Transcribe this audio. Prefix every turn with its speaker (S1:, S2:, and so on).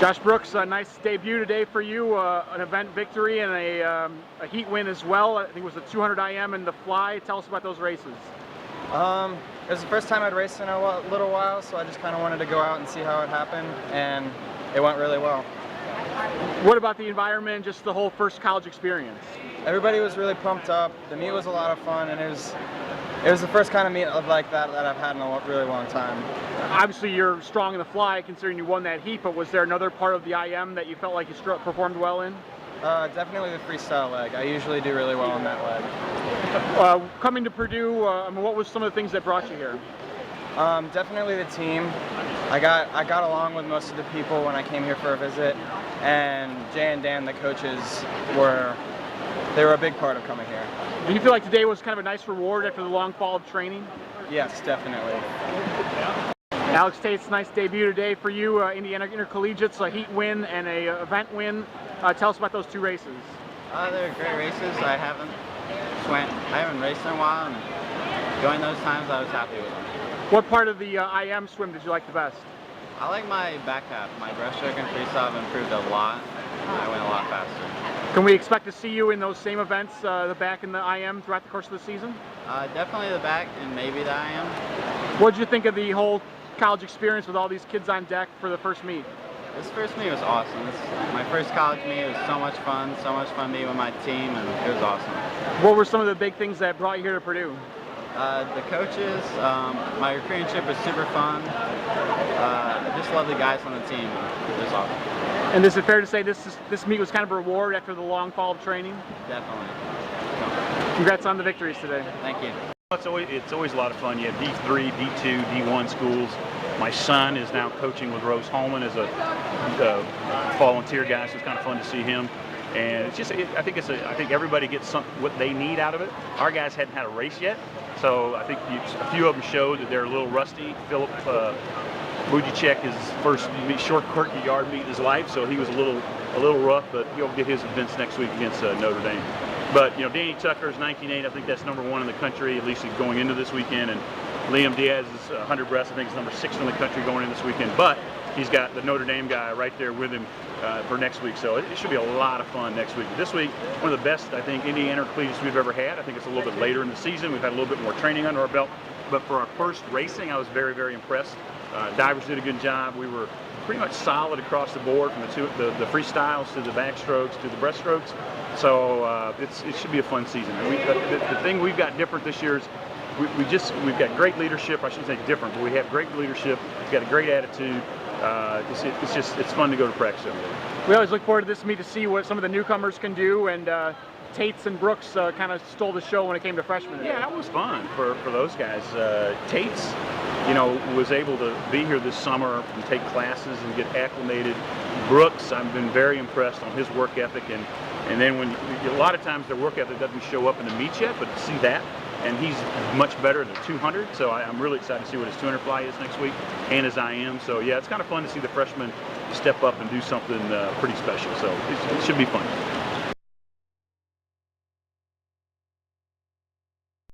S1: Josh Brooks, a nice debut today for you, an event victory and a heat win as well. I think it was the 200 IM and the fly. Tell us about those races.
S2: It was the first time I'd raced in a little while, so I just kind of wanted to go out and see how it happened, and it went really well.
S1: What about the environment, just the whole first college experience?
S2: Everybody was really pumped up. The meet was a lot of fun, and it was the first kind of meet like that I've had in a really long time.
S1: Obviously, you're strong in the fly, considering you won that heat, but was there another part of the IM that you felt like you performed well in?
S2: Definitely the freestyle leg. I usually do really well on that leg.
S1: Coming to Purdue, what was some of the things that brought you here?
S2: Definitely the team. I got along with most of the people when I came here for a visit, and Jay and Dan, the coaches, were a big part of coming here.
S1: Do you feel like today was kind of a nice reward after the long fall of training?
S2: Yes, definitely.
S1: Alex Toetz, nice debut today for you, Indiana Intercollegiates, a heat win and a event win. Tell us about those two races.
S3: They're great races. I haven't raced in a while, and during those times I was happy with them.
S1: What part of the IM swim did you like the best?
S3: I like my back half. My breaststroke and freestyle have improved a lot. I went a lot faster.
S1: Can we expect to see you in those same events, the back and the IM, throughout the course of the season?
S3: Definitely the back and maybe the IM.
S1: What did you think of the whole college experience with all these kids on deck for the first meet?
S3: This first meet was awesome. My first college meet. It was so much fun meeting with my team, and it was awesome.
S1: What were some of the big things that brought you here to Purdue?
S3: The coaches, my recruiting trip was super fun. I just love the guys on the team. It was awesome.
S1: And is it fair to say this meet was kind of a reward after the long fall of training?
S3: Definitely.
S1: Congrats on the victories today.
S3: Thank you.
S4: It's always a lot of fun. You have D3, D2, D1 schools. My son is now coaching with Rose Holman as a volunteer guy, so it's kind of fun to see him. And it's just, I think everybody gets what they need out of it. Our guys hadn't had a race yet, so I think a few of them showed that they're a little rusty. Philip Bujicek, his first short quirky yard meet in his life, so he was a little rough, but he'll get his events next week against Notre Dame. But Danny Tucker's 19.8. I think that's #1 in the country, at least he's going into this weekend. And Liam Diaz is 100 breast. I think he's #6 in the country going in this weekend. But he's got the Notre Dame guy right there with him for next week. So it should be a lot of fun next week. This week, one of the best, I think, Indiana Intercollegiates we've ever had. I think it's a little bit later in the season. We've had a little bit more training under our belt. But for our first racing, I was very, very impressed. Divers did a good job. We were pretty much solid across the board, from the freestyles to the backstrokes to the breaststrokes. So it should be a fun season. The thing we've got different this year is we've got great leadership. I shouldn't say different, but we have great leadership. We've got a great attitude. It's fun to go to practice every day.
S1: We always look forward to this meet to see what some of the newcomers can do, and Toetz and Brooks kind of stole the show when it came to freshmen.
S4: Yeah, that was fun for those guys. Toetz, was able to be here this summer and take classes and get acclimated. Brooks, I've been very impressed on his work ethic, and then when a lot of times their work ethic doesn't show up in the meets yet, but to see that, and he's much better at the 200, so I'm really excited to see what his 200 fly is next week, and his IM. So yeah, it's kind of fun to see the freshmen step up and do something pretty special. So it should be fun.